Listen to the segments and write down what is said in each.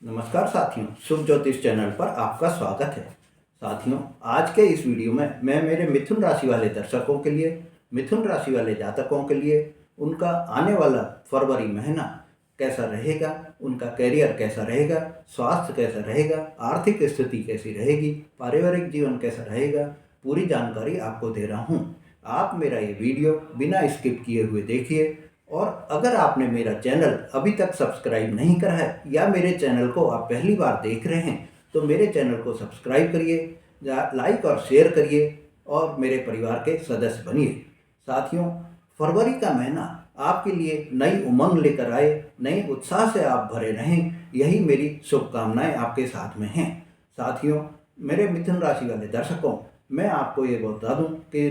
नमस्कार साथियों, शुभ ज्योतिष चैनल पर आपका स्वागत है। साथियों, आज के इस वीडियो में मैं मेरे मिथुन राशि वाले दर्शकों के लिए, मिथुन राशि वाले जातकों के लिए उनका आने वाला फरवरी महीना कैसा रहेगा, उनका करियर कैसा रहेगा, स्वास्थ्य कैसा रहेगा, आर्थिक स्थिति कैसी रहेगी, पारिवारिक जीवन कैसा रहेगा, पूरी जानकारी आपको दे रहा हूँ। आप मेरा ये वीडियो बिना स्किप किए हुए देखिए। और अगर आपने मेरा चैनल अभी तक सब्सक्राइब नहीं करा है या मेरे चैनल को आप पहली बार देख रहे हैं तो मेरे चैनल को सब्सक्राइब करिए, लाइक और शेयर करिए और मेरे परिवार के सदस्य बनिए। साथियों, फरवरी का महीना आपके लिए नई उमंग लेकर आए, नए उत्साह से आप भरे रहें, यही मेरी शुभकामनाएं आपके साथ में हैं। साथियों, मेरे मिथुन राशि वाले दर्शकों, मैं आपको ये बता दूं कि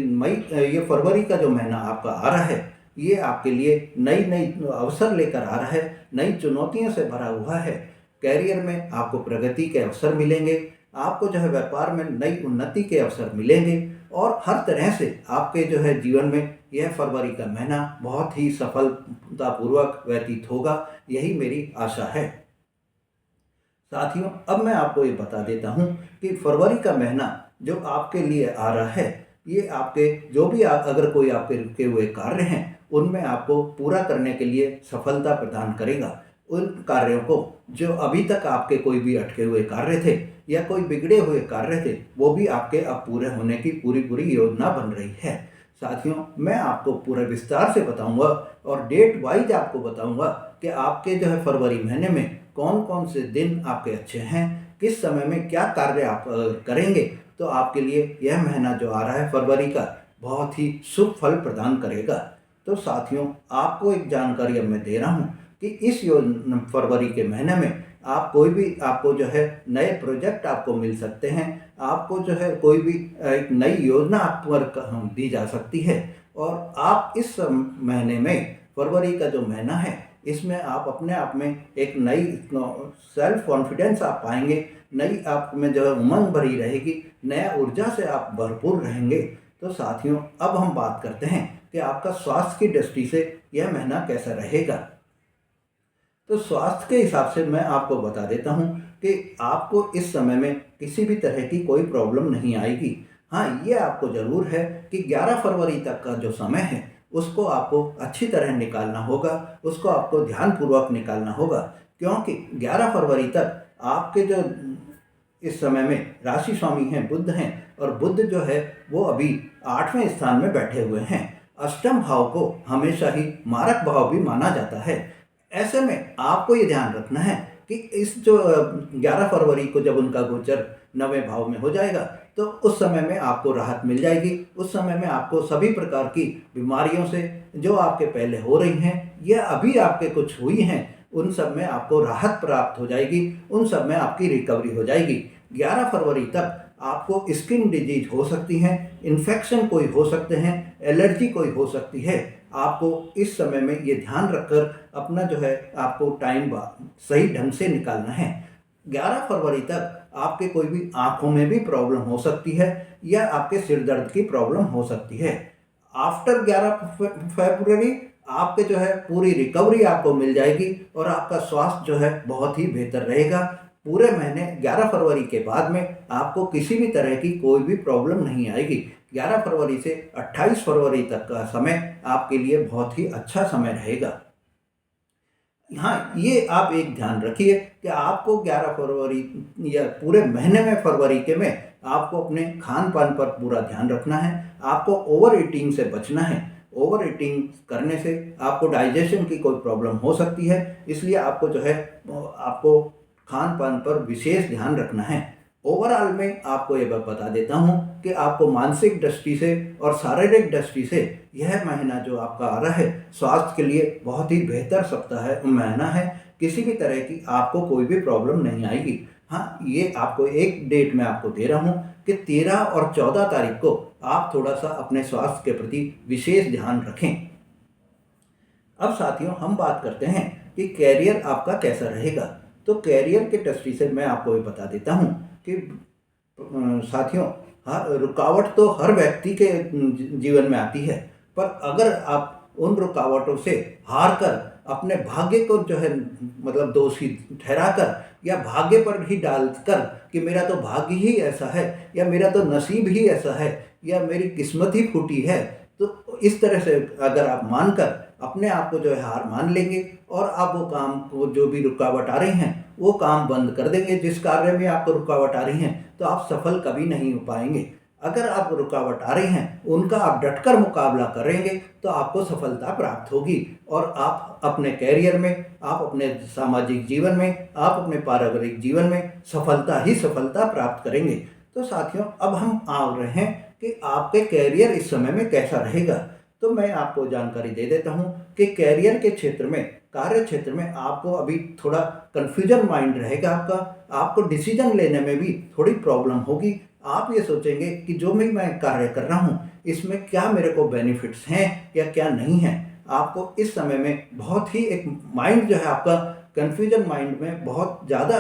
ये फरवरी का जो महीना आपका आ रहा है, ये आपके लिए नई नई अवसर लेकर आ रहा है, नई चुनौतियों से भरा हुआ है। कैरियर में आपको प्रगति के अवसर मिलेंगे, आपको जो है व्यापार में नई उन्नति के अवसर मिलेंगे और हर तरह से आपके जो है जीवन में यह फरवरी का महीना बहुत ही सफलतापूर्वक व्यतीत होगा, यही मेरी आशा है। साथियों, अब मैं आपको ये बता देता हूँ कि फरवरी का महीना जो आपके लिए आ रहा है, ये आपके जो भी अगर कोई आपके रुके हुए कार्य हैं उनमें आपको पूरा करने के लिए सफलता प्रदान करेगा। उन कार्यों को जो अभी तक आपके कोई भी अटके हुए कार्य थे या कोई बिगड़े हुए कार्य थे, वो भी आपके अब पूरे होने की पूरी पूरी योजना बन रही है। साथियों, मैं आपको पूरे विस्तार से बताऊंगा और डेट वाइज आपको बताऊंगा कि आपके जो है फरवरी महीने में कौन कौन से दिन आपके अच्छे हैं, किस समय में क्या कार्य आप करेंगे तो आपके लिए यह महीना जो आ रहा है फरवरी का बहुत ही शुभ फल प्रदान करेगा। तो साथियों, आपको एक जानकारी अब मैं दे रहा हूँ कि इस फरवरी के महीने में आप कोई भी आपको जो है नए प्रोजेक्ट आपको मिल सकते हैं, आपको जो है कोई भी एक नई योजना आप पर दी जा सकती है। और आप इस महीने में फरवरी का जो महीना है इसमें आप अपने आप में एक नई सेल्फ कॉन्फिडेंस आप पाएंगे, नई आप में जो है उमंग भरी रहेगी, नया ऊर्जा से आप भरपूर रहेंगे। तो साथियों, अब हम बात करते हैं कि आपका स्वास्थ्य की दृष्टि से यह महीना कैसा रहेगा। तो स्वास्थ्य के हिसाब से मैं आपको बता देता हूँ कि आपको इस समय में किसी भी तरह की कोई प्रॉब्लम नहीं आएगी। हाँ, ये आपको ज़रूर है कि 11 फरवरी तक का जो समय है उसको आपको अच्छी तरह निकालना होगा, उसको आपको ध्यानपूर्वक निकालना होगा, क्योंकि 11 फरवरी तक आपके जो इस समय में राशि स्वामी हैं बुध हैं, और बुध जो है वो अभी 8वें स्थान में बैठे हुए हैं। अष्टम भाव को हमेशा ही मारक भाव भी माना जाता है। ऐसे में आपको ये ध्यान रखना है कि इस जो 11 फरवरी को जब उनका गोचर 9वें भाव में हो जाएगा तो उस समय में आपको राहत मिल जाएगी। उस समय में आपको सभी प्रकार की बीमारियों से जो आपके पहले हो रही हैं या अभी आपके कुछ हुई हैं, उन सब में आपको राहत प्राप्त हो जाएगी, उन सब में आपकी रिकवरी हो जाएगी। 11 फरवरी तक आपको स्किन डिजीज हो सकती हैं, इन्फेक्शन कोई हो सकते हैं, एलर्जी कोई हो सकती है। आपको इस समय में ये ध्यान रखकर अपना जो है आपको टाइम सही ढंग से निकालना है। 11 फरवरी तक आपके कोई भी आँखों में भी प्रॉब्लम हो सकती है या आपके सिर दर्द की प्रॉब्लम हो सकती है। आफ्टर 11 फरवरी आपके जो है पूरी रिकवरी आपको मिल जाएगी और आपका स्वास्थ्य जो है बहुत ही बेहतर रहेगा। पूरे महीने 11 फरवरी के बाद में आपको किसी भी तरह की कोई भी प्रॉब्लम नहीं आएगी। 11 फरवरी से 28 फरवरी तक का समय आपके लिए बहुत ही अच्छा समय रहेगा। हाँ, ये आप एक ध्यान रखिए कि आपको 11 फरवरी या पूरे महीने में फरवरी के में आपको अपने खान पान पर पूरा ध्यान रखना है। आपको ओवर ईटिंग से बचना है। ओवर ईटिंग करने से आपको डाइजेशन की कोई प्रॉब्लम हो सकती है, इसलिए आपको जो है आपको खान पान पर विशेष ध्यान रखना है। ओवरऑल में आपको ये बता देता हूँ कि आपको मानसिक दृष्टि से और शारीरिक दृष्टि से यह महीना जो आपका आ रहा है स्वास्थ्य के लिए बहुत ही बेहतर सप्ताह है, महीना है। किसी भी तरह की आपको कोई भी प्रॉब्लम नहीं आएगी। हाँ, ये आपको एक डेट मैं आपको दे रहा हूँ कि 13 और 14 तारीख को आप थोड़ा सा अपने स्वास्थ्य के प्रति विशेष ध्यान रखें। अब साथियों, हम बात करते हैं कि कैरियर आपका कैसा रहेगा। तो कैरियर के दृष्टि से मैं आपको ये बता देता हूँ कि साथियों, हर रुकावट तो हर व्यक्ति के जीवन में आती है, पर अगर आप उन रुकावटों से हार कर अपने भाग्य को जो है मतलब दोषी ठहराकर या भाग्य पर ही डालकर कि मेरा तो भाग्य ही ऐसा है या मेरा तो नसीब ही ऐसा है या मेरी किस्मत ही फूटी है, तो इस तरह से अगर आप मानकर अपने आप को जो है हार मान लेंगे और आप वो काम को जो भी रुकावट आ रही हैं वो काम बंद कर देंगे, जिस कार्य में आपको रुकावट आ रही हैं, तो आप सफल कभी नहीं हो पाएंगे। अगर आप रुकावट आ रही हैं उनका आप डटकर मुकाबला करेंगे तो आपको सफलता प्राप्त होगी और आप अपने कैरियर में, आप अपने सामाजिक जीवन में, आप अपने पारिवारिक जीवन में सफलता ही सफलता प्राप्त करेंगे। तो साथियों, अब हम आ रहे हैं कि आपके कैरियर इस समय में कैसा रहेगा। तो मैं आपको जानकारी दे देता हूं कि कैरियर के क्षेत्र में, कार्य क्षेत्र में आपको अभी थोड़ा कन्फ्यूजन माइंड रहेगा आपको डिसीजन लेने में भी थोड़ी प्रॉब्लम होगी। आप ये सोचेंगे कि जो भी मैं कार्य कर रहा हूँ इसमें क्या मेरे को बेनिफिट्स हैं या क्या नहीं है। आपको इस समय में बहुत ही एक माइंड जो है आपका कन्फ्यूजन माइंड में बहुत ज़्यादा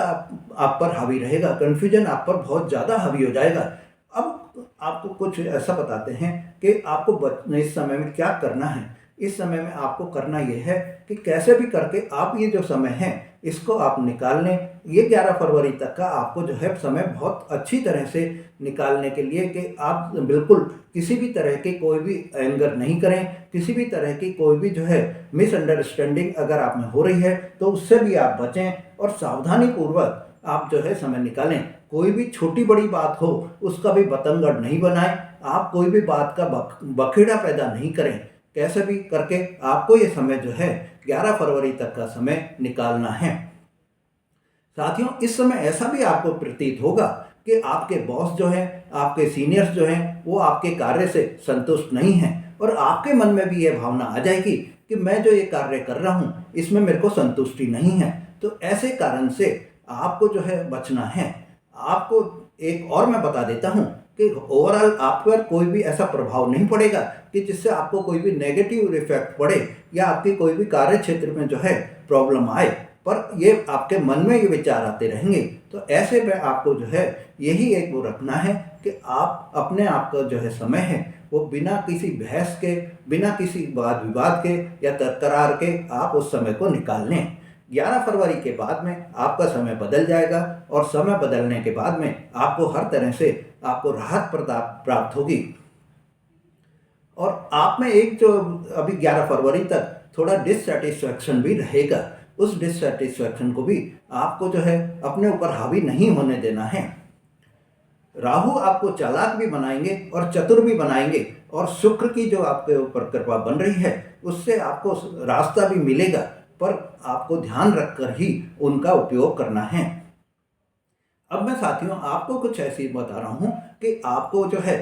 आप पर हावी रहेगा, कन्फ्यूजन आप पर बहुत ज़्यादा हावी हो जाएगा। अब आपको कुछ ऐसा बताते हैं कि आपको इस समय में क्या करना है। इस समय में आपको करना यह है कि कैसे भी करके आप ये जो समय है इसको आप निकाल लें। ये 11 फरवरी तक का आपको जो है समय बहुत अच्छी तरह से निकालने के लिए कि आप बिल्कुल किसी भी तरह की कोई भी एंगर नहीं करें, किसी भी तरह की कोई भी जो है मिसअंडरस्टैंडिंग अगर आप में हो रही है तो उससे भी आप बचें और सावधानी पूर्वक आप जो है समय निकालें। कोई भी छोटी बड़ी बात हो उसका भी बतंगड़ नहीं बनाएं, आप कोई भी बात का बखेड़ा पैदा नहीं करें। कैसे भी करके आपको ये समय जो है 11 फरवरी तक का समय निकालना है। साथियों, इस समय ऐसा भी आपको प्रतीत होगा कि आपके बॉस जो हैं, आपके सीनियर्स जो हैं, वो आपके कार्य से संतुष्ट नहीं हैं और आपके मन में भी ये भावना आ जाएगी कि मैं जो ये कार्य कर रहा हूँ इसमें मेरे को संतुष्टि नहीं है। तो ऐसे कारण से आपको जो है बचना है। आपको एक और मैं बता देता हूँ कि ओवरऑल आप पर कोई भी ऐसा प्रभाव नहीं पड़ेगा कि जिससे आपको कोई भी नेगेटिव इफेक्ट पड़े या आपकी कोई भी कार्य क्षेत्र में जो है प्रॉब्लम आए, पर ये आपके मन में ये विचार आते रहेंगे। तो ऐसे में आपको जो है यही एक वो रखना है कि आप अपने आप का जो है समय है वो बिना किसी बहस के, बिना किसी वाद विवाद के या तकरार के आप उस समय को निकाल लें। 11 फरवरी के बाद में आपका समय बदल जाएगा और समय बदलने के बाद में आपको हर तरह से आपको राहत प्राप्त होगी। और आप में एक जो अभी 11 फरवरी तक थोड़ा डिससेटिस्फैक्शन भी रहेगा, उस डिससेटिस्फैक्शन को भी आपको जो है अपने ऊपर हावी नहीं होने देना है। राहु आपको चालाक भी बनाएंगे और चतुर भी बनाएंगे और शुक्र की जो आपके ऊपर कृपा बन रही है उससे आपको रास्ता भी मिलेगा, पर आपको ध्यान रखकर ही उनका उपयोग करना है। अब मैं साथियों आपको कुछ ऐसी बता रहा हूँ कि आपको जो है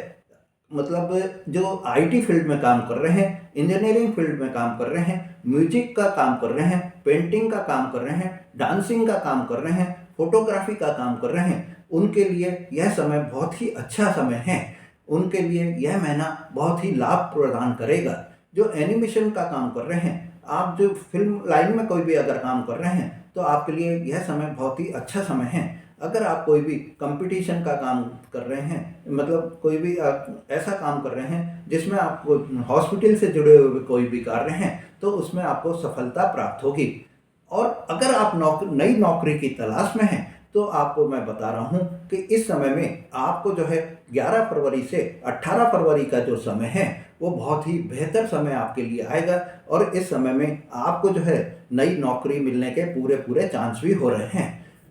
मतलब जो आईटी फील्ड में काम कर रहे हैं, इंजीनियरिंग फील्ड में काम कर रहे हैं, म्यूजिक का काम कर रहे हैं, पेंटिंग का काम कर रहे हैं, डांसिंग का काम कर रहे हैं, फोटोग्राफी का काम कर रहे हैं, उनके लिए यह समय बहुत ही अच्छा समय है। उनके लिए यह महीना बहुत ही लाभ प्रदान करेगा। जो एनिमेशन का काम कर रहे हैं, आप जो फिल्म लाइन में कोई भी अगर काम कर रहे हैं तो आपके लिए यह समय बहुत ही अच्छा समय है। अगर आप कोई भी कंपटीशन का काम कर रहे हैं, मतलब कोई भी ऐसा काम कर रहे हैं जिसमें आपको हॉस्पिटल से जुड़े हुए कोई भी कार्य हैं, तो उसमें आपको सफलता प्राप्त होगी। और अगर आप नई नौकरी की तलाश में हैं तो आपको मैं बता रहा हूं कि इस समय में आपको जो है 11 फरवरी से 18 फरवरी का जो समय है वो बहुत ही बेहतर समय आपके लिए आएगा और इस समय में आपको जो है नई नौकरी मिलने के पूरे चांस भी हो रहे हैं।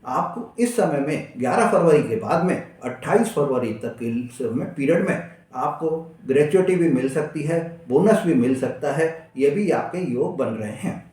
आपको इस समय में 11 फरवरी के बाद में 28 फरवरी तक के समय पीरियड में आपको ग्रेच्युटी भी मिल सकती है, बोनस भी मिल सकता है, ये भी आपके योग बन रहे हैं।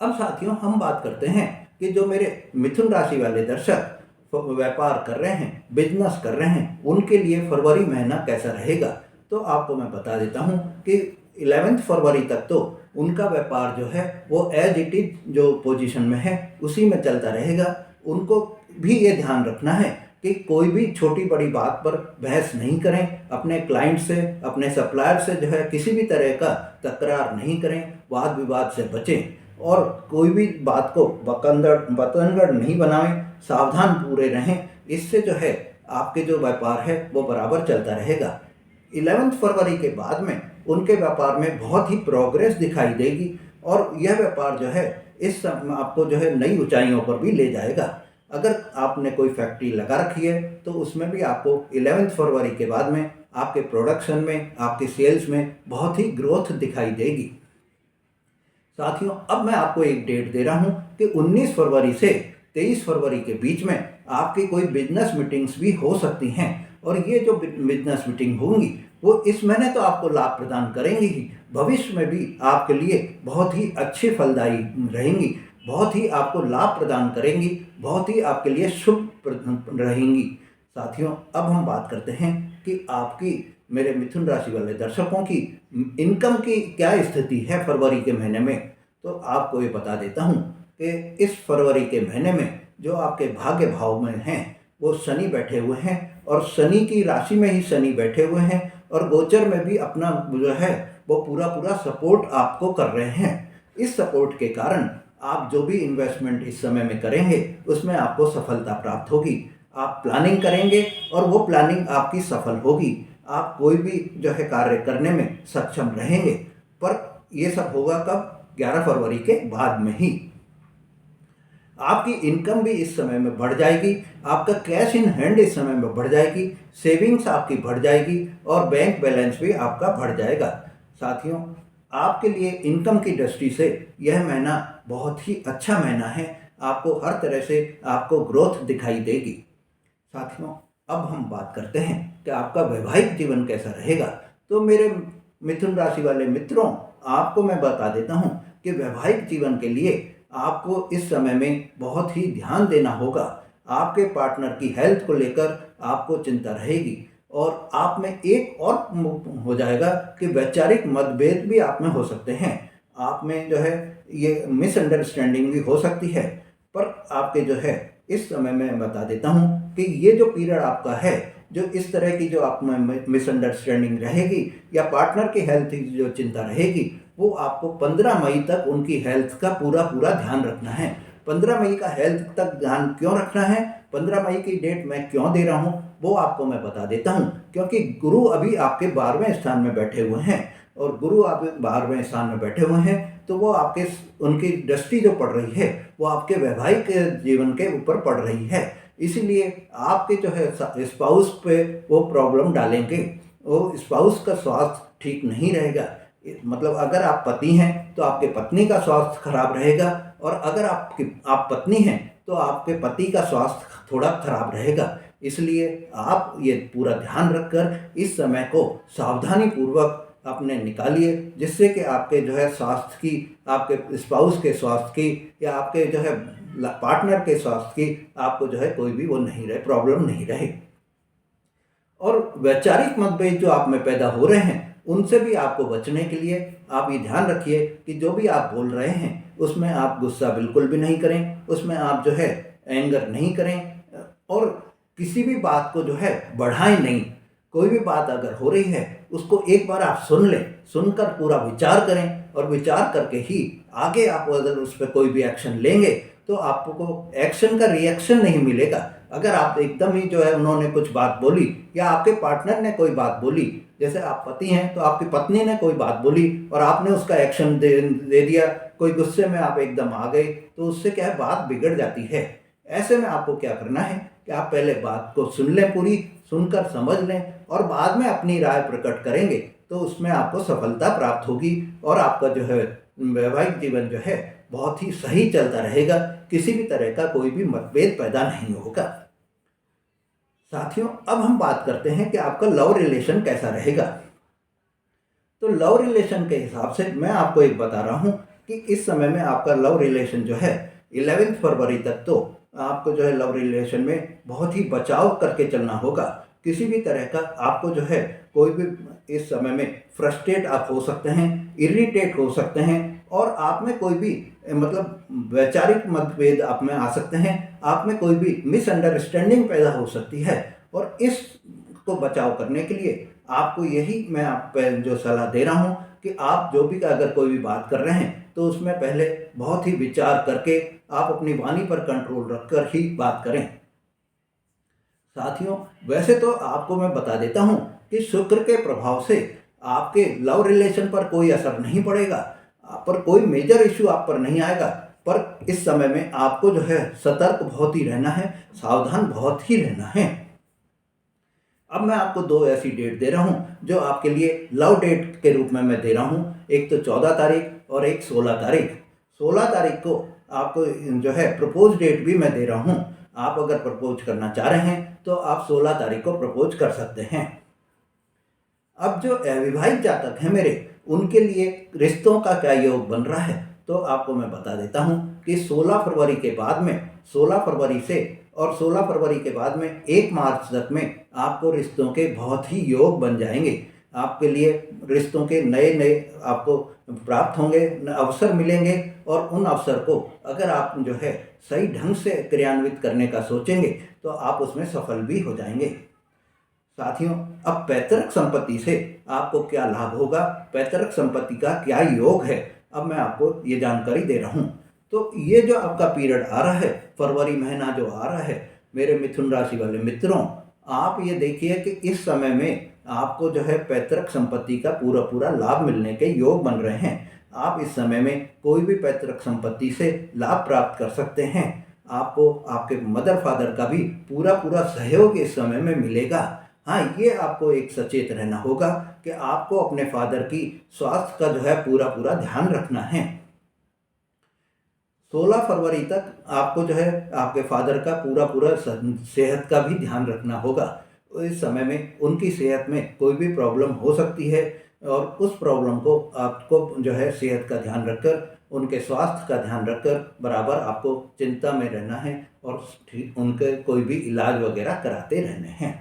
अब साथियों हम बात करते हैं कि जो मेरे मिथुन राशि वाले दर्शक व्यापार कर रहे हैं, बिजनेस कर रहे हैं, उनके लिए फरवरी महीना कैसा रहेगा। तो आपको मैं बता देता हूं कि 11 फरवरी तक तो उनका व्यापार जो है वो एज इट इज जो पोजीशन में है उसी में चलता रहेगा। उनको भी ये ध्यान रखना है कि कोई भी छोटी बड़ी बात पर बहस नहीं करें, अपने क्लाइंट से, अपने सप्लायर से जो है किसी भी तरह का तकरार नहीं करें, वाद विवाद से बचें और कोई भी बात को बतंगड़ नहीं बनाएं, सावधान पूरे रहें। इससे जो है आपके जो व्यापार है वो बराबर चलता रहेगा। 11 फरवरी के बाद में उनके व्यापार में बहुत ही प्रोग्रेस दिखाई देगी। और यह व्यापार जो है आपको जो है नई ऊंचाइयों पर भी ले जाएगा। अगर आपने कोई फैक्ट्री लगा रखी है तो उसमें भी आपको 11 फरवरी के बाद में आपके प्रोडक्शन में, आपके सेल्स में बहुत ही ग्रोथ दिखाई देगी। साथियों, अब मैं आपको एक डेट दे रहा हूं कि 19 फरवरी से 23 फरवरी के बीच में आपकी कोई बिजनेस मीटिंग्स भी हो सकती हैं, और ये जो बिजनेस मीटिंग होंगी वो इस महीने तो आपको लाभ प्रदान करेंगी ही, भविष्य में भी आपके लिए बहुत ही अच्छी फलदायी रहेंगी, बहुत ही आपको लाभ प्रदान करेंगी, बहुत ही आपके लिए शुभ रहेंगी। साथियों, अब हम बात करते हैं कि आपकी, मेरे मिथुन राशि वाले दर्शकों की इनकम की क्या स्थिति है फरवरी के महीने में। तो आपको ये बता देता हूँ कि इस फरवरी के महीने में जो आपके भाग्य भाव में हैं वो शनि बैठे हुए हैं, और शनि की राशि में ही शनि बैठे हुए हैं, और गोचर में भी अपना जो है वो पूरा सपोर्ट आपको कर रहे हैं। इस सपोर्ट के कारण आप जो भी इन्वेस्टमेंट इस समय में करेंगे उसमें आपको सफलता प्राप्त होगी। आप प्लानिंग करेंगे और वो प्लानिंग आपकी सफल होगी। आप कोई भी जो है कार्य करने में सक्षम रहेंगे, पर ये सब होगा कब? 11 फरवरी के बाद में ही। आपकी इनकम भी इस समय में बढ़ जाएगी, आपका कैश इन हैंड इस समय में बढ़ जाएगी, सेविंग्स आपकी बढ़ जाएगी, और बैंक बैलेंस भी आपका बढ़ जाएगा। साथियों, आपके लिए इनकम की दृष्टि से यह महीना बहुत ही अच्छा महीना है, आपको हर तरह से आपको ग्रोथ दिखाई देगी। साथियों, अब हम बात करते हैं कि आपका वैवाहिक जीवन कैसा रहेगा। तो मेरे मिथुन राशि वाले मित्रों, आपको मैं बता देता हूं कि वैवाहिक जीवन के लिए आपको इस समय में बहुत ही ध्यान देना होगा। आपके पार्टनर की हेल्थ को लेकर आपको चिंता रहेगी, और आप में एक और हो जाएगा कि वैचारिक मतभेद भी आप में हो सकते हैं। आप में जो है ये मिसअंडरस्टैंडिंग भी हो सकती है, पर आपके जो है इस समय मैं बता देता हूँ कि ये जो पीरियड आपका है, जो इस तरह की जो आप में मिसअंडरस्टैंडिंग रहेगी या पार्टनर की हेल्थ की जो चिंता रहेगी, वो आपको 15 मई तक उनकी हेल्थ का पूरा ध्यान रखना है। 15 मई का हेल्थ तक ध्यान क्यों रखना है, 15 मई की डेट मैं क्यों दे रहा हूँ, वो आपको मैं बता देता हूँ। क्योंकि गुरु अभी आपके 12वें स्थान में बैठे हुए हैं, और गुरु आप 12वें स्थान में बैठे हुए हैं, तो वो आपके, उनकी दृष्टि जो पड़ रही है वो आपके वैवाहिक जीवन के ऊपर पड़ रही है। इसीलिए आपके जो है स्पाउस पे वो प्रॉब्लम डालेंगे, वो स्पाउस का स्वास्थ्य ठीक नहीं रहेगा। मतलब अगर आप पति हैं तो आपके पत्नी का स्वास्थ्य खराब रहेगा, और अगर आप पत्नी हैं तो आपके पति का स्वास्थ्य थोड़ा खराब रहेगा। इसलिए आप ये पूरा ध्यान रखकर इस समय को सावधानी पूर्वक अपने निकालिए, जिससे कि आपके जो है स्वास्थ्य की, आपके स्पाउस के स्वास्थ्य की, या आपके जो है पार्टनर के स्वास्थ्य की आपको जो है कोई भी वो नहीं रहे, प्रॉब्लम नहीं रहे। और वैचारिक मतभेद जो आप में पैदा हो रहे हैं उनसे भी आपको बचने के लिए आप ये ध्यान रखिए कि जो भी आप बोल रहे हैं उसमें आप गुस्सा बिल्कुल भी नहीं करें, उसमें आप जो है एंगर नहीं करें, और किसी भी बात को जो है बढ़ाएं नहीं। कोई भी बात अगर हो रही है उसको एक बार आप सुन लें, सुनकर पूरा विचार करें, और विचार करके ही आगे आप अगर उस पर कोई भी एक्शन लेंगे तो आपको एक्शन का रिएक्शन नहीं मिलेगा। अगर आप एकदम ही जो है उन्होंने कुछ बात बोली, या आपके पार्टनर ने कोई बात बोली, जैसे आप पति हैं तो आपकी पत्नी ने कोई बात बोली और आपने उसका एक्शन दे दिया, कोई गुस्से में आप एकदम आ गए, तो उससे क्या है, बात बिगड़ जाती है। ऐसे में आपको क्या करना है कि आप पहले बात को सुन लें, पूरी सुनकर समझ लें, और बाद में अपनी राय प्रकट करेंगे तो उसमें आपको सफलता प्राप्त होगी, और आपका जो है वैवाहिक जीवन जो है बहुत ही सही चलता रहेगा, किसी भी तरह का कोई भी मतभेद पैदा नहीं होगा। साथियों, अब हम बात करते हैं कि आपका लव रिलेशन कैसा रहेगा। तो लव रिलेशन के हिसाब से मैं आपको एक बता रहा हूं कि इस समय में आपका लव रिलेशन जो है 11 फरवरी तक तो आपको जो है लव रिलेशन में बहुत ही बचाव करके चलना होगा। किसी भी तरह का आपको जो है कोई भी इस समय में फ्रस्ट्रेट आप हो सकते हैं, इरिटेट हो सकते हैं, और आप में कोई भी मतलब वैचारिक मतभेद आप में आ सकते हैं, आप में कोई भी मिसअंडरस्टैंडिंग पैदा हो सकती है। और इसको बचाव करने के लिए आपको यही मैं आप पे जो सलाह दे रहा हूँ कि आप जो भी अगर कोई भी बात कर रहे हैं तो उसमें पहले बहुत ही विचार करके आप अपनी वाणी पर कंट्रोल रखकर ही बात करें। साथियों, वैसे तो आपको मैं बता देता हूं कि शुक्र के प्रभाव से आपके लव रिलेशन पर कोई असर नहीं पड़ेगा। पर कोई मेजर इश्यू आप पर नहीं आएगा। पर इस समय में आपको जो है सतर्क बहुत ही रहना है, सावधान बहुत ही रहना है। अब मैं आपको दो ऐसी डेट दे रहा हूँ जो आपके लिए लव डेट के रूप में मैं दे रहा हूँ। एक तो 14 तारीख और एक 16 तारीख। 16 तारीख को आपको जो है प्रपोज डेट भी मैं दे रहा हूँ। आप अगर प्रपोज करना चाह रहे हैं तो आप 16 तारीख को प्रपोज कर सकते हैं। अब जो अविवाहित जातक हैं मेरे, उनके लिए रिश्तों का क्या योग बन रहा है तो आपको मैं बता देता हूँ कि 16 फरवरी के बाद में 16 फरवरी से और 16 फरवरी के बाद में 1 मार्च तक में आपको रिश्तों के बहुत ही योग बन जाएंगे। आपके लिए रिश्तों के नए नए आपको प्राप्त होंगे, अवसर मिलेंगे और उन अवसर को अगर आप जो है सही ढंग से क्रियान्वित करने का सोचेंगे तो आप उसमें सफल भी हो जाएंगे। साथियों, अब पैतृक संपत्ति से आपको क्या लाभ होगा, पैतृक संपत्ति का क्या योग है, अब मैं आपको ये जानकारी दे रहा हूँ। तो ये जो आपका पीरियड आ रहा है, फरवरी महीना जो आ रहा है मेरे मिथुन राशि वाले मित्रों, आप ये देखिए कि इस समय में आपको जो है पैतृक संपत्ति का पूरा पूरा लाभ मिलने के योग बन रहे हैं। आप इस समय में कोई भी पैतृक संपत्ति से लाभ प्राप्त कर सकते हैं। आपको आपके मदर फादर का भी पूरा पूरा सहयोग इस समय में मिलेगा। हाँ, ये आपको एक सचेत रहना होगा कि आपको अपने फादर की स्वास्थ्य का जो है पूरा पूरा ध्यान रखना है। 16 फरवरी तक आपको जो है आपके फादर का पूरा पूरा सेहत का भी ध्यान रखना होगा। इस समय में उनकी सेहत में कोई भी प्रॉब्लम हो सकती है और उस प्रॉब्लम को आपको जो है सेहत का ध्यान रखकर, उनके स्वास्थ्य का ध्यान रखकर बराबर आपको चिंता में रहना है और उनके कोई भी इलाज वगैरह कराते रहने हैं।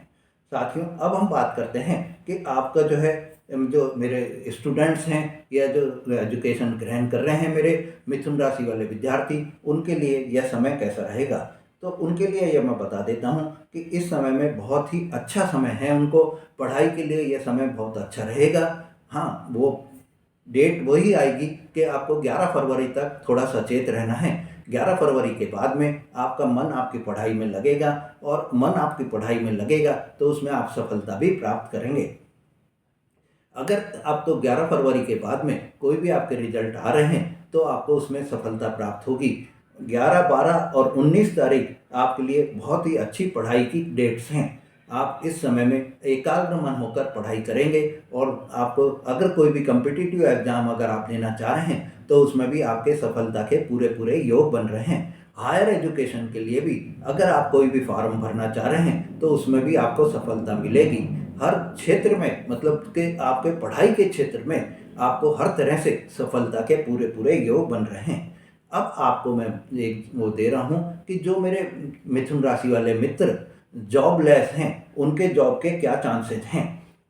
साथियों, अब हम बात करते हैं कि आपका जो है जो मेरे स्टूडेंट्स हैं या जो एजुकेशन ग्रहण कर रहे हैं मेरे मिथुन राशि वाले विद्यार्थी, उनके लिए यह समय कैसा रहेगा। तो उनके लिए यह मैं बता देता हूँ कि इस समय में बहुत ही अच्छा समय है उनको पढ़ाई के लिए, यह समय बहुत अच्छा रहेगा। हाँ, वो डेट वही आएगी कि आपको 11 फरवरी तक थोड़ा सचेत रहना है। 11 फरवरी के बाद में आपका मन आपकी पढ़ाई में लगेगा और मन आपकी पढ़ाई में लगेगा तो उसमें आप सफलता भी प्राप्त करेंगे। अगर आपको 11 फरवरी के बाद में कोई भी आपके रिजल्ट आ रहे हैं तो आपको उसमें सफलता प्राप्त होगी। 11, 12 और 19 तारीख आपके लिए बहुत ही अच्छी पढ़ाई की डेट्स हैं। आप इस समय में एकाग्र मन होकर पढ़ाई करेंगे और आपको अगर कोई भी कम्पिटिटिव एग्जाम अगर आप देना चाह रहे हैं तो उसमें भी आपके सफलता के पूरे पूरे योग बन रहे हैं। हायर एजुकेशन के लिए भी अगर आप कोई भी फॉर्म भरना चाह रहे हैं तो उसमें भी आपको सफलता मिलेगी। हर क्षेत्र में, मतलब कि आपके पढ़ाई के क्षेत्र में आपको हर तरह से सफलता के पूरे पूरे योग बन रहे हैं। अब आपको मैं एक वो दे रहा हूँ कि जो मेरे मिथुन राशि वाले मित्र जॉबलेस हैं उनके जॉब के क्या चांसेस हैं।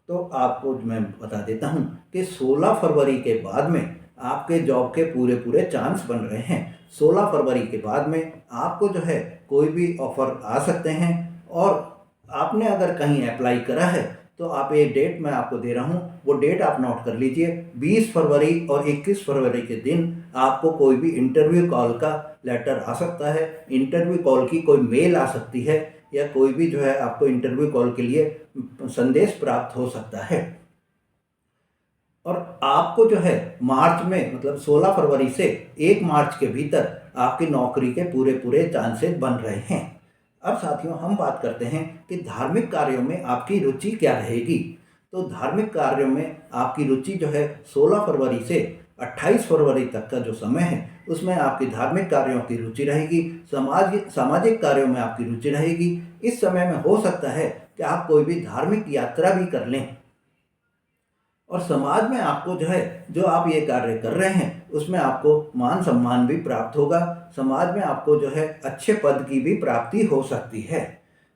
तो आपको मैं बता देता हूँ कि 16 फरवरी के बाद में आपके जॉब के पूरे पूरे चांस बन रहे हैं। 16 फरवरी के बाद में आपको जो है कोई भी ऑफर आ सकते हैं और आपने अगर कहीं अप्लाई करा है तो आप ये डेट मैं आपको दे रहा हूँ, वो डेट आप नोट कर लीजिए। 20 फरवरी और 21 फरवरी के दिन आपको कोई भी इंटरव्यू कॉल का लेटर आ सकता है, इंटरव्यू कॉल की कोई मेल आ सकती है या कोई भी जो है आपको इंटरव्यू कॉल के लिए संदेश प्राप्त हो सकता है। और आपको जो है मार्च में, मतलब 16 फरवरी से 1 मार्च के भीतर आपकी नौकरी के पूरे पूरे चांसेस बन रहे हैं। अब साथियों, हम बात करते हैं कि धार्मिक कार्यों में आपकी रुचि क्या रहेगी। तो धार्मिक कार्यों में आपकी रुचि जो है 16 फरवरी से 28 फरवरी तक का जो समय है उसमें आपकी धार्मिक कार्यों की रुचि रहेगी, सामाजिक कार्यों में आपकी रुचि रहेगी। इस समय में हो सकता है कि आप कोई भी धार्मिक यात्रा भी कर लें और समाज में आपको जो है जो आप ये कार्य कर रहे हैं उसमें आपको मान सम्मान भी प्राप्त होगा। समाज में आपको जो है अच्छे पद की भी प्राप्ति हो सकती है।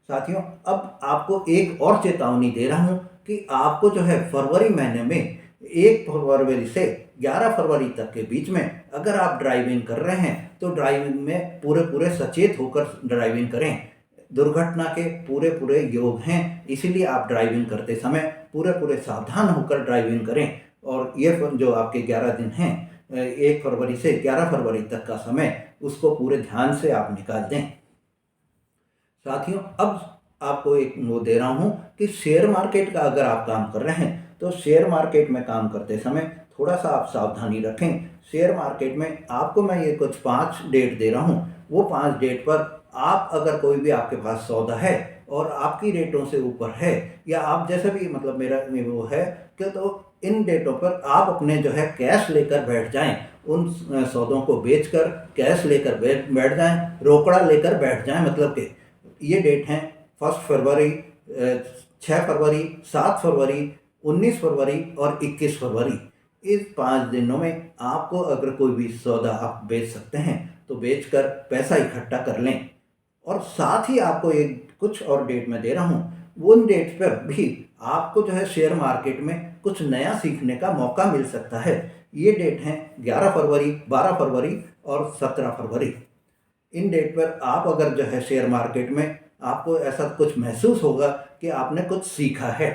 साथियों, अब आपको एक और चेतावनी दे रहा हूँ कि आपको जो है फरवरी महीने में 1 फरवरी से 11 फरवरी तक के बीच में अगर आप ड्राइविंग कर रहे हैं तो ड्राइविंग में पूरे पूरे सचेत होकर ड्राइविंग करें। दुर्घटना के पूरे पूरे योग हैं, इसीलिए आप ड्राइविंग करते समय पूरे पूरे सावधान होकर ड्राइविंग करें। और ये जो आपके 11 दिन हैं, 1 फरवरी से 11 फरवरी तक का समय, उसको पूरे ध्यान से आप निकाल दें। साथियों, अब आपको एक वो दे रहा हूँ कि शेयर मार्केट का अगर आप काम कर रहे हैं तो शेयर मार्केट में काम करते समय थोड़ा सा आप सावधानी रखें। शेयर मार्केट में आपको मैं ये कुछ 5 डेट दे रहा हूँ। वो 5 डेट पर आप अगर कोई भी आपके पास सौदा है और आपकी रेटों से ऊपर है, या आप जैसे भी मतलब मेरा वो है कि, तो इन डेटों पर आप अपने जो है कैश लेकर बैठ जाएं, उन सौदों को बेचकर कैश लेकर बैठ जाएं, रोकड़ा लेकर बैठ जाएं। मतलब कि ये डेट हैं 1 फरवरी, 6 फरवरी, 7 फरवरी, 19 फरवरी और 21 फरवरी। इस 5 दिनों में आपको अगर कोई भी सौदा आप बेच सकते हैं तो बेचकर पैसा इकट्ठा कर लें। और साथ ही आपको एक कुछ और डेट मैं दे रहा हूँ, उन डेट पर भी आपको जो है शेयर मार्केट में कुछ नया सीखने का मौका मिल सकता है। ये डेट हैं 11 फरवरी, 12 फरवरी और 17 फरवरी। इन डेट पर आप अगर जो है शेयर मार्केट में आपको ऐसा कुछ महसूस होगा कि आपने कुछ सीखा है।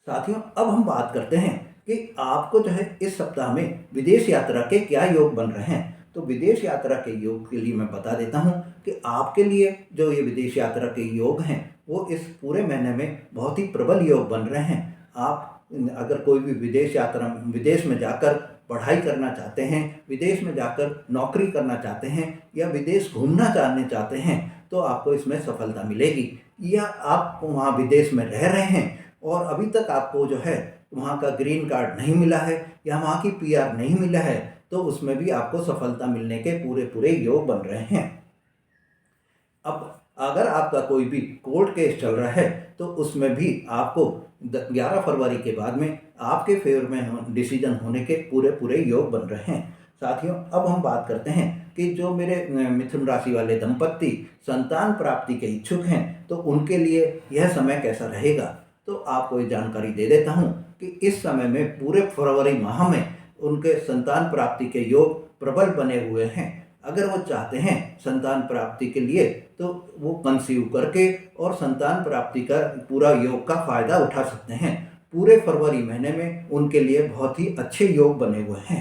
साथियों, अब हम बात करते हैं कि आपको जो है इस सप्ताह में विदेश यात्रा के क्या योग बन रहे हैं। तो विदेश यात्रा के योग के लिए मैं बता देता हूं कि आपके लिए जो ये विदेश यात्रा के योग हैं वो इस पूरे महीने में बहुत ही प्रबल योग बन रहे हैं। आप अगर कोई भी विदेश में जाकर पढ़ाई करना चाहते हैं, विदेश में जाकर नौकरी करना चाहते हैं या विदेश घूमना चाहते हैं तो आपको इसमें सफलता मिलेगी। या आप वहाँ विदेश में रह रहे हैं और अभी तक आपको जो है वहाँ का ग्रीन कार्ड नहीं मिला है या वहाँ की PR नहीं मिला है, तो उसमें भी आपको सफलता मिलने के पूरे योग बन रहे हैं। अब अगर आपका कोई भी कोर्ट केस चल रहा है तो उसमें भी आपको 11 फरवरी के बाद में आपके फेवर में डिसीजन होने के पूरे योग बन रहे हैं। साथियों, अब हम बात करते हैं कि जो मेरे मिथुन राशि वाले दंपत्ति संतान प्राप्ति के इच्छुक हैं तो उनके लिए यह समय कैसा रहेगा। तो आपको ये जानकारी दे देता हूँ कि इस समय में पूरे फरवरी माह में उनके संतान प्राप्ति के योग प्रबल बने हुए हैं। अगर वो चाहते हैं संतान प्राप्ति के लिए तो वो कंसीव करके और संतान प्राप्ति का पूरा योग का फायदा उठा सकते हैं। पूरे फरवरी महीने में उनके लिए बहुत ही अच्छे योग बने हुए हैं।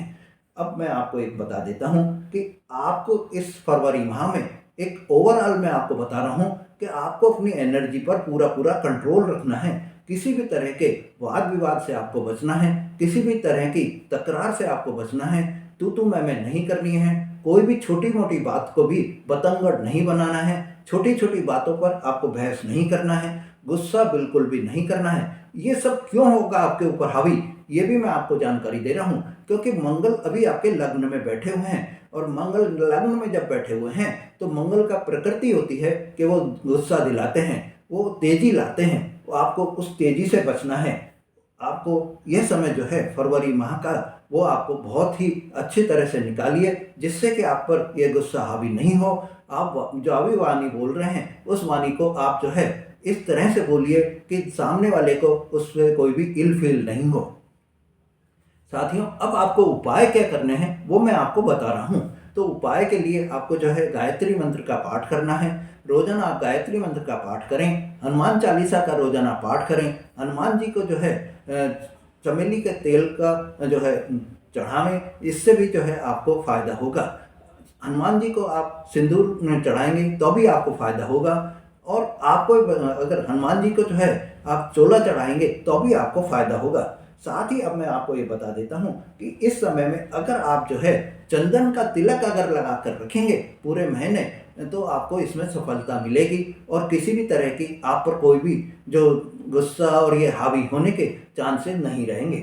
अब मैं आपको एक बता देता हूँ कि आपको इस फरवरी माह में एक ओवरऑल मैं आपको बता रहा हूँ कि आपको अपनी एनर्जी पर पूरा कंट्रोल रखना है। किसी भी तरह के वाद विवाद से आपको बचना है, किसी भी तरह की तकरार से आपको बचना है, तू मैं नहीं करनी है, कोई भी छोटी मोटी बात को भी बतंगड़ नहीं बनाना है, छोटी छोटी बातों पर आपको बहस नहीं करना है, गुस्सा बिल्कुल भी नहीं करना है। ये सब क्यों होगा आपके ऊपर हावी, ये भी मैं आपको जानकारी दे रहा हूँ क्योंकि मंगल अभी आपके लग्न में बैठे हुए हैं और मंगल लग्न में जब बैठे हुए हैं तो मंगल का प्रकृति होती है कि वो गुस्सा दिलाते हैं, वो तेजी लाते हैं। तो आपको उस तेजी से बचना है। आपको यह समय जो है फरवरी माह का वो आपको बहुत ही अच्छी तरह से निकालिए जिससे कि आप पर यह गुस्सा हावी नहीं हो। आप जो अभी वाणी बोल रहे हैं उस वाणी को आप जो है इस तरह से बोलिए कि सामने वाले को उससे कोई भी इल फील नहीं हो। साथियों, अब आपको उपाय क्या करने हैं वो मैं आपको बता रहा हूँ। तो उपाय के लिए आपको जो है गायत्री मंत्र का पाठ करना है। रोजाना आप गायत्री मंत्र का पाठ करें, हनुमान चालीसा का रोजाना पाठ करें। हनुमान जी को जो है चमेली के तेल का जो है चढ़ावें, इससे भी जो है आपको फायदा होगा। हनुमान जी को आप सिंदूर चढ़ाएंगे तो भी आपको फायदा होगा। और आपको अगर हनुमान जी को जो है आप चोला चढ़ाएंगे तो भी आपको फायदा होगा। साथ ही अब मैं आपको ये बता देता हूँ कि इस समय में अगर आप जो है चंदन का तिलक अगर लगा कर रखेंगे पूरे महीने तो आपको इसमें सफलता मिलेगी और किसी भी तरह की आप पर कोई भी जो गुस्सा और ये हावी होने के चांसेस नहीं रहेंगे।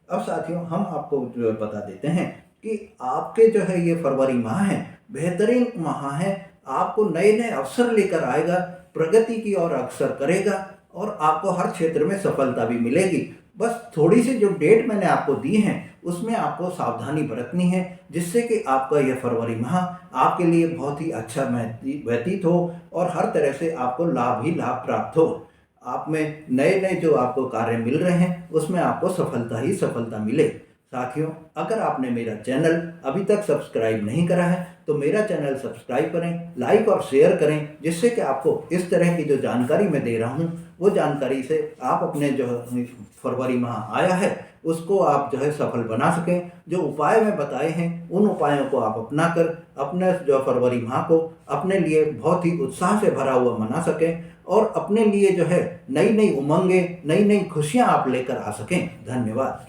अब साथियों, हम आपको जो बता देते हैं कि आपके जो है ये फरवरी माह है बेहतरीन माह है। आपको नए नए अवसर लेकर आएगा, प्रगति की ओर अग्रसर करेगा और आपको हर क्षेत्र में सफलता भी मिलेगी। बस थोड़ी सी जो डेट मैंने आपको दी है उसमें आपको सावधानी बरतनी है जिससे कि आपका यह फरवरी माह आपके लिए बहुत ही अच्छा व्यतीत हो और हर तरह से आपको लाभ ही लाभ प्राप्त हो। आप में नए नए जो आपको कार्य मिल रहे हैं उसमें आपको सफलता ही सफलता मिले। साथियों, अगर आपने मेरा चैनल अभी तक सब्सक्राइब नहीं करा है तो मेरा चैनल सब्सक्राइब करें, लाइक और शेयर करें जिससे कि आपको इस तरह की जो जानकारी मैं दे रहा हूँ वो जानकारी से आप अपने जो फरवरी माह आया है उसको आप जो है सफल बना सकें। जो उपाय मैं बताए हैं उन उपायों को आप अपना कर अपने जो फरवरी माह को अपने लिए बहुत ही उत्साह से भरा हुआ मना सकें और अपने लिए जो है नई नई उमंगें, नई नई खुशियाँ आप लेकर आ सकें। धन्यवाद।